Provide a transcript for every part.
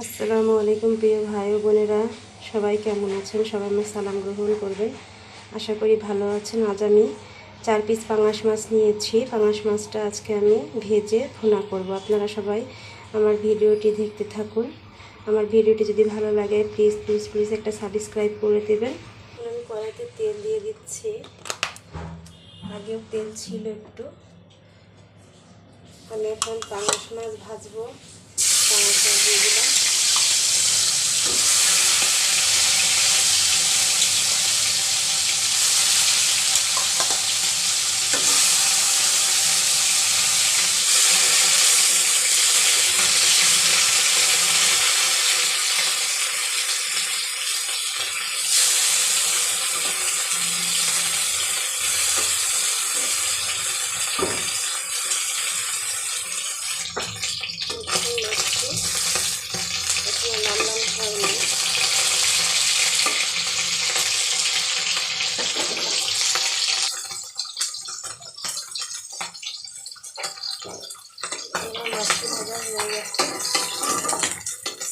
আসসালামু আলাইকুম প্রিয় ভাই ও বোনেরা, সবাই কেমন আছেন? সবাই আমার সালাম গ্রহণ করবেন। আশা করি ভালো আছেন। আজ আমি 4 পিস পাঙাশ মাছ নিয়েছি। পাঙাশ মাছটা আজকে আমি ভেজে ভুনা করব। আপনারা সবাই আমার ভিডিওটি দেখতে থাকুন। আমার ভিডিওটি যদি ভালো লাগে প্লিজ প্লিজ প্লিজ একটা সাবস্ক্রাইব করে দেবেন। আমি কড়াইতে তেল দিয়ে দিচ্ছি। আগেও তেল ছিল একটু। আমি এখন পাঙাশ মাছ ভাজবো। পাঙাশ মাছ দিয়ে দিলাম। মাছটি ভাজা হয়ে গেছে,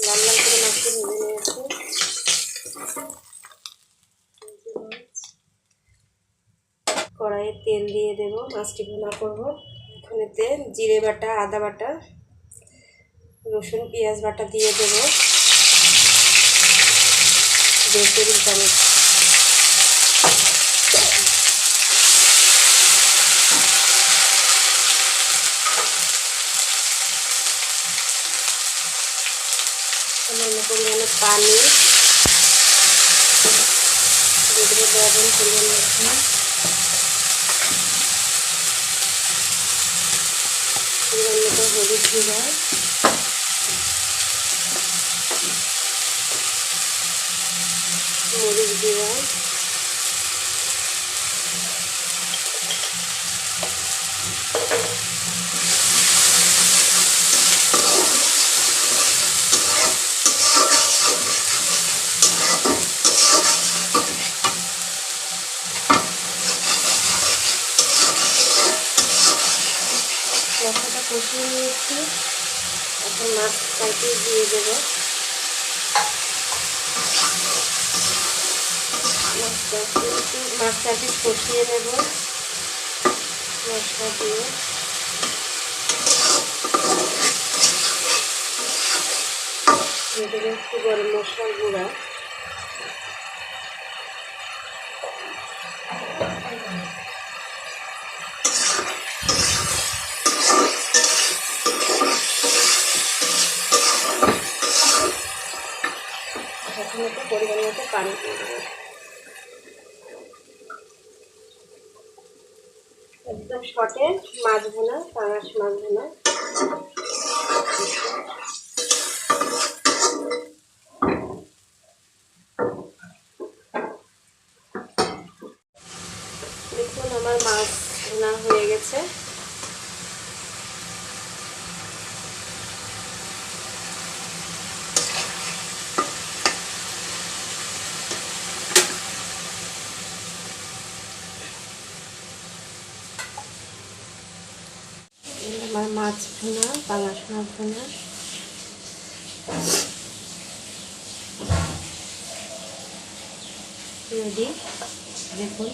লাল লাল করে মাছটি ভেজে নিয়েছি। কড়াইয়ে তেল দিয়ে দেবো, মাছটি ভুনা করবো। এখানেতে জিরে বাটা, আদা বাটা, রসুন পেঁয়াজ বাটা দিয়ে দেবো, 1.5 টেবিল চামচ। সামান্য পরিমাণে পানি দিয়ে দেবো, লবণ পরিমাণ মতো, পরিমাণ মতো হলুদ গুঁড়া, মরিচ গুঁড়া, মশলাটা কষিয়ে নিয়েছি। এখন মাছটাকে দিয়ে দেবো। মাছটাকে কষিয়ে নেব মশলা দিয়ে। দেবো একটু গরম মশলার গুঁড়া, এখন একটু পরিমাণ মতো পানি দিয়ে দেবো। একদম শর্টে মাছ ভুনা, পাঙাশ মাছ ভুনা। দেখুন আমার মাছ ভুনা হয়ে গেছে। আমার মাছ ভুনা, পাঙাশ মাছ ভুনা রেডি। দেখুন।